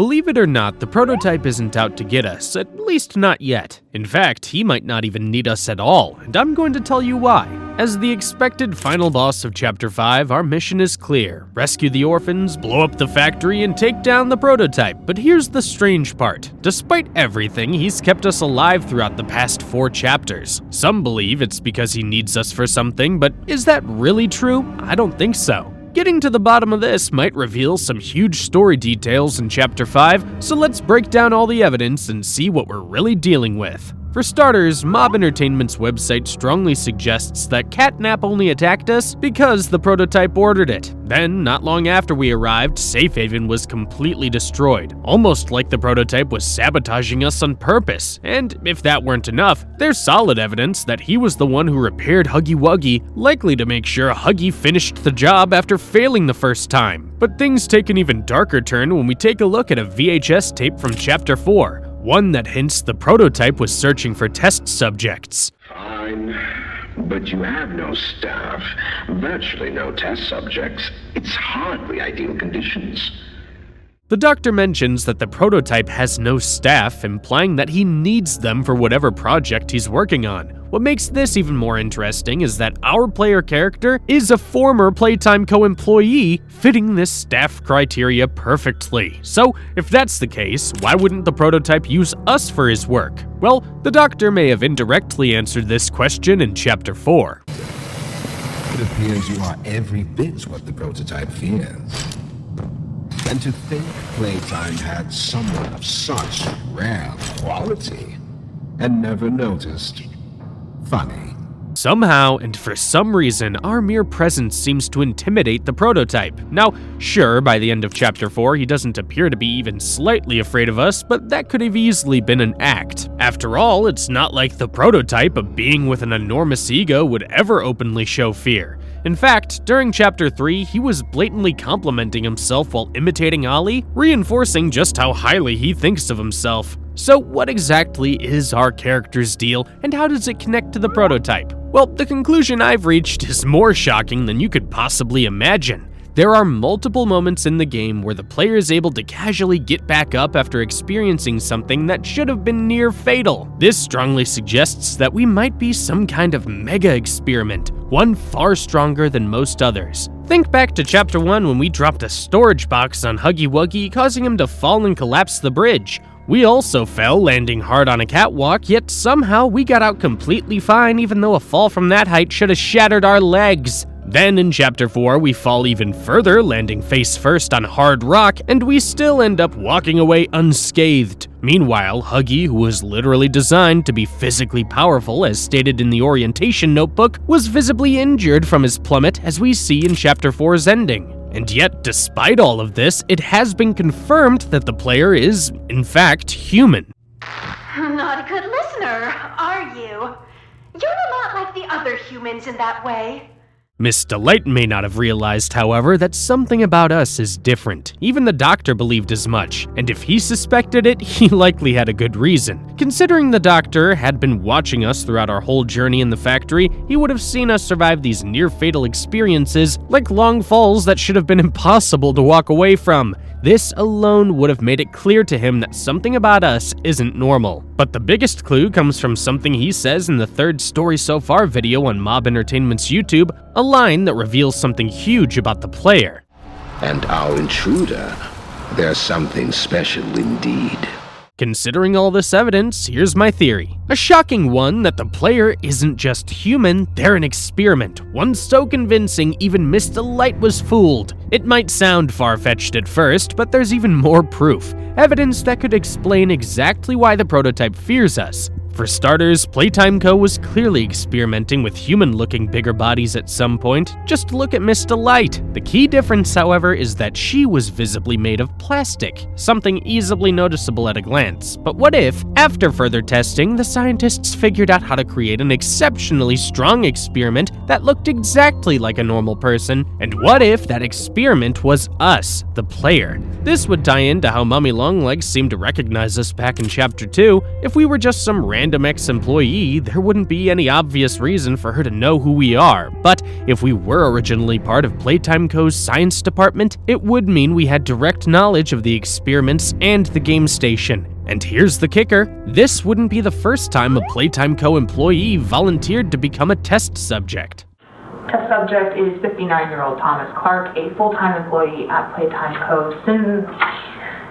believe it or not, the prototype isn't out to get us, at least not yet. In fact, he might not even need us at all, and I'm going to tell you why. As the expected final boss of Chapter 5, our mission is clear. Rescue the orphans, blow up the factory, and take down the prototype. But here's the strange part. Despite everything, he's kept us alive throughout the past 4 chapters. Some believe it's because he needs us for something, but is that really true? I don't think so. Getting to the bottom of this might reveal some huge story details in Chapter 5, so let's break down all the evidence and see what we're really dealing with. For starters, Mob Entertainment's website strongly suggests that Catnap only attacked us because the prototype ordered it. Then, not long after we arrived, Safe Haven was completely destroyed, almost like the prototype was sabotaging us on purpose. And if that weren't enough, there's solid evidence that he was the one who repaired Huggy Wuggy, likely to make sure Huggy finished the job after failing the first time. But things take an even darker turn when we take a look at a VHS tape from Chapter 4. One that hints the prototype was searching for test subjects. Fine, but you have no staff, virtually no test subjects. It's hardly ideal conditions. The doctor mentions that the prototype has no staff, implying that he needs them for whatever project he's working on. What makes this even more interesting is that our player character is a former Playtime Co-employee, fitting this staff criteria perfectly. So, if that's the case, why wouldn't the prototype use us for his work? Well, the doctor may have indirectly answered this question in Chapter 4. It appears you are every bit what the prototype fears. And to think Playtime had someone of such rare quality and never noticed. Funny. Somehow, and for some reason, our mere presence seems to intimidate the prototype. Now, sure, by the end of Chapter 4, he doesn't appear to be even slightly afraid of us, but that could have easily been an act. After all, it's not like the prototype, a being with an enormous ego, would ever openly show fear. In fact, during Chapter 3, he was blatantly complimenting himself while imitating Ollie, reinforcing just how highly he thinks of himself. So what exactly is our character's deal, and how does it connect to the prototype? Well, the conclusion I've reached is more shocking than you could possibly imagine. There are multiple moments in the game where the player is able to casually get back up after experiencing something that should have been near fatal. This strongly suggests that we might be some kind of mega experiment, one far stronger than most others. Think back to Chapter 1 when we dropped a storage box on Huggy Wuggy, causing him to fall and collapse the bridge. We also fell, landing hard on a catwalk, yet somehow we got out completely fine, even though a fall from that height should have shattered our legs. Then in Chapter 4, we fall even further, landing face first on hard rock, and we still end up walking away unscathed. Meanwhile, Huggy, who was literally designed to be physically powerful as stated in the orientation notebook, was visibly injured from his plummet as we see in Chapter 4's ending. And yet, despite all of this, it has been confirmed that the player is, in fact, human. Not a good listener, are you? You're a lot like the other humans in that way. Miss Delight may not have realized, however, that something about us is different. Even the doctor believed as much, and if he suspected it, he likely had a good reason. Considering the doctor had been watching us throughout our whole journey in the factory, he would have seen us survive these near-fatal experiences like long falls that should have been impossible to walk away from. This alone would have made it clear to him that something about us isn't normal. But the biggest clue comes from something he says in the 3rd Story So Far video on Mob Entertainment's YouTube, a line that reveals something huge about the player. And our intruder, there's something special indeed. Considering all this evidence, here's my theory. A shocking one that the player isn't just human, they're an experiment. One so convincing even Miss Delight was fooled. It might sound far-fetched at first, but there's even more proof. Evidence that could explain exactly why the prototype fears us. For starters, Playtime Co. was clearly experimenting with human-looking bigger bodies at some point. Just look at Miss Delight. The key difference, however, is that she was visibly made of plastic, something easily noticeable at a glance. But what if, after further testing, the scientists figured out how to create an exceptionally strong experiment that looked exactly like a normal person? And what if that experiment was us, the player? This would tie into how Mummy Longlegs seemed to recognize us back in Chapter 2. If we were just some random random ex-employee, there wouldn't be any obvious reason for her to know who we are. But if we were originally part of Playtime Co.'s science department, it would mean we had direct knowledge of the experiments and the game station. And here's the kicker, this wouldn't be the first time a Playtime Co. employee volunteered to become a test subject. Test subject is 59-year-old Thomas Clark, a full-time employee at Playtime Co. since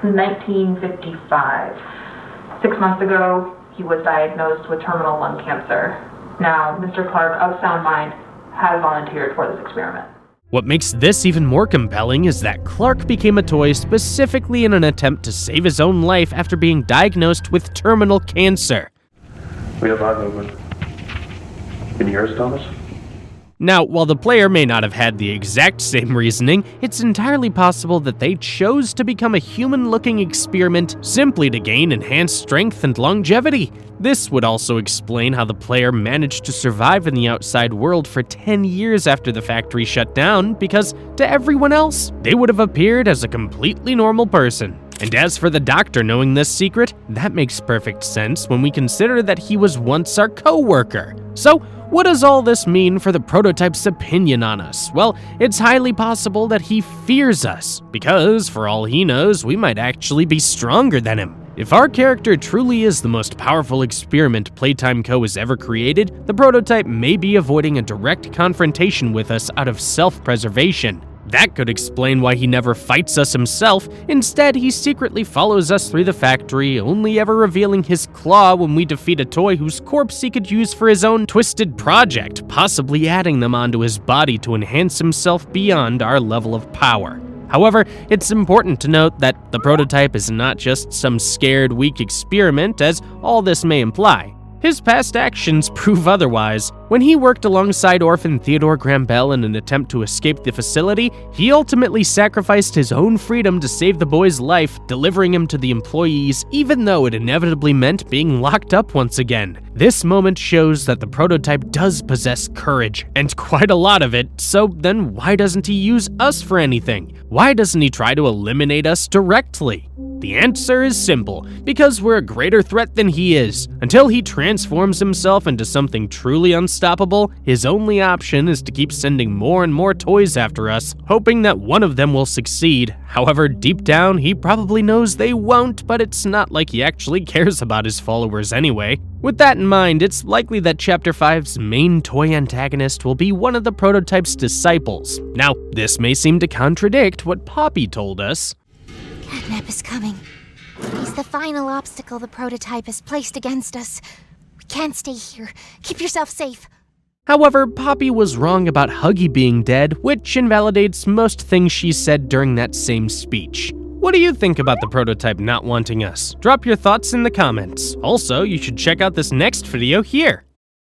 1955. 6 months ago, he was diagnosed with terminal lung cancer. Now, Mr. Clark, of sound mind, has volunteered for this experiment. What makes this even more compelling is that Clark became a toy specifically in an attempt to save his own life after being diagnosed with terminal cancer. We have eye movement. Can you hear us, Thomas? Now, while the player may not have had the exact same reasoning, it's entirely possible that they chose to become a human-looking experiment simply to gain enhanced strength and longevity. This would also explain how the player managed to survive in the outside world for 10 years after the factory shut down, because to everyone else, they would have appeared as a completely normal person. And as for the doctor knowing this secret, that makes perfect sense when we consider that he was once our co-worker. So, what does all this mean for the prototype's opinion on us? Well, it's highly possible that he fears us, because for all he knows, we might actually be stronger than him. If our character truly is the most powerful experiment Playtime Co. has ever created, the prototype may be avoiding a direct confrontation with us out of self-preservation. That could explain why he never fights us himself. Instead, he secretly follows us through the factory, only ever revealing his claw when we defeat a toy whose corpse he could use for his own twisted project, possibly adding them onto his body to enhance himself beyond our level of power. However, it's important to note that the prototype is not just some scared, weak experiment, as all this may imply. His past actions prove otherwise. When he worked alongside orphan Theodore Graham Bell in an attempt to escape the facility, he ultimately sacrificed his own freedom to save the boy's life, delivering him to the employees, even though it inevitably meant being locked up once again. This moment shows that the prototype does possess courage, and quite a lot of it, so then why doesn't he use us for anything? Why doesn't he try to eliminate us directly? The answer is simple, because we're a greater threat than he is. Until he transforms himself into something truly unstoppable, his only option is to keep sending more and more toys after us, hoping that one of them will succeed. However, deep down, he probably knows they won't, but it's not like he actually cares about his followers anyway. With that in mind, it's likely that Chapter 5's main toy antagonist will be one of the prototype's disciples. Now, this may seem to contradict what Poppy told us. Catnap is coming. He's the final obstacle the prototype has placed against us. We can't stay here. Keep yourself safe. However, Poppy was wrong about Huggy being dead, which invalidates most things she said during that same speech. What do you think about the prototype not wanting us? Drop your thoughts in the comments. Also, you should check out this next video here.